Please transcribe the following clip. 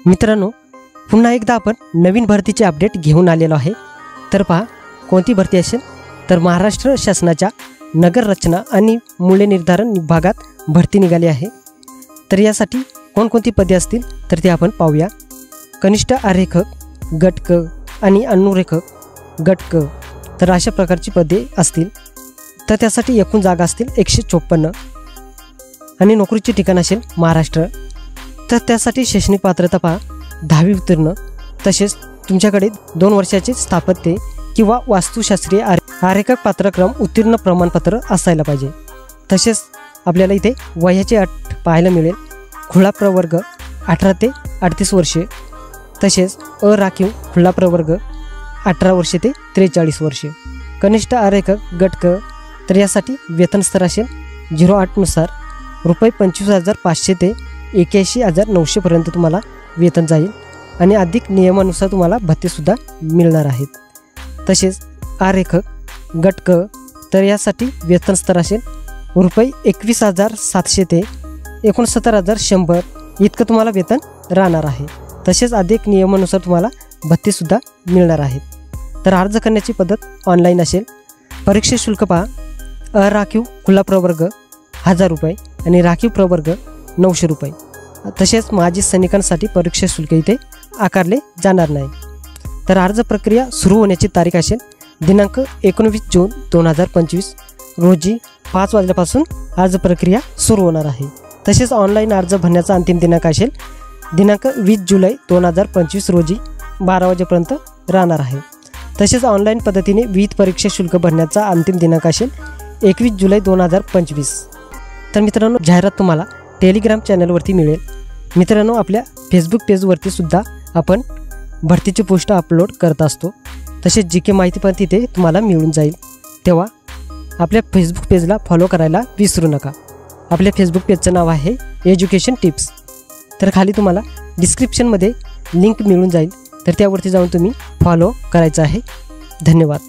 मित्रांनो, पुन्हा एकदा आपण नवीन भरतीचे अपडेट घेऊन आलेलो आहे। तर पहा कोणती भरती असेल तर महाराष्ट्र शासनाच्या नगर रचना आणि मूल्य निर्धारण विभागात भरती निघाली आहे। तर यासाठी कोणकोणती पदे असतील तर ते आपण पाहूया। कनिष्ठ आरेखक गट क आणि अनुरेखक गट क, तर अशा प्रकारची पदे असतील। तर त्यासाठी एकूण जागा असतील 154 आणि नोकरीचे ठिकाण असेल महाराष्ट्र। तर त्यासाठी शैक्षणिक पात्रता पहा 10वी उत्तीर्ण, तसेच तुमच्याकडे 2 वर्षाचे स्थापत्य किंवा वास्तुशास्त्रीय आरेखक पात्रक्रम उत्तीर्ण प्रमाणपत्र असायला पाहिजे। तसेच आपल्याला इथे वयाची अट पाहायला मिळेल। खुला प्रवर्ग 18 ते 38 वर्षे, तसेच अराखीव खुला प्रवर्ग 18 वर्षे ते 43 वर्षे। कनिष्ठ आरेखक गट क, तर यासाठी वेतन स्तर असेल 08 नुसार रुपये 25,500 ते 81,900 पर्यंत तुम्हाला वेतन जाईल आणि अधिक नियमानुसार तुम्हाला भत्तेसुद्धा मिळणार आहेत। तसेच आरेखक गट क, तर यासाठी वेतन स्तर असेल रुपये 21,700 ते 69,100 इतकं तुम्हाला वेतन राहणार आहे। तसेच अधिक नियमानुसार तुम्हाला भत्तेसुद्धा मिळणार आहेत। तर अर्ज करण्याची पद्धत ऑनलाईन असेल। परीक्षा शुल्क पहा, अराखीव खुला प्रवर्ग 1000 रुपये आणि राखीव प्रवर्ग 900 रुपये। तसेच माजी सैनिकांसाठी परीक्षा शुल्क इथे आकारले जाणार नाही। तर अर्ज प्रक्रिया सुरू होण्याची तारीख असेल दिनांक 19 जून 2025 रोजी 5 वाजल्यापासून अर्ज प्रक्रिया सुरू होणार आहे। तसेच ऑनलाईन अर्ज भरण्याचा अंतिम दिनांक असेल दिनांक 20 जुलै 2025 रोजी 12 वाजेपर्यंत राहणार आहे। तसेच ऑनलाईन पद्धतीने विविध परीक्षा शुल्क भरण्याचा अंतिम दिनांक असेल 21 जुलै 2025। तर मित्रांनो, जाहिरात तुम्हाला टेलिग्राम चॅनलवरती मिळेल। मित्रांनो, आपल्या फेसबुक पेजवरती सुद्धा आपण भरतीची पोस्ट अपलोड करत असतो। तसेच जी के माहिती पण तिथे तुम्हाला मिळून जाईल। तेव्हा आपल्या फेसबुक पेजला फॉलो करायला विसरू नका। आपल्या फेसबुक पेजचं नाव आहे एज्युकेशन टिप्स। तर खाली तुम्हाला डिस्क्रिप्शनमध्ये लिंक मिळून जाईल, तर त्यावरती जाऊन तुम्ही फॉलो करायचं आहे। धन्यवाद।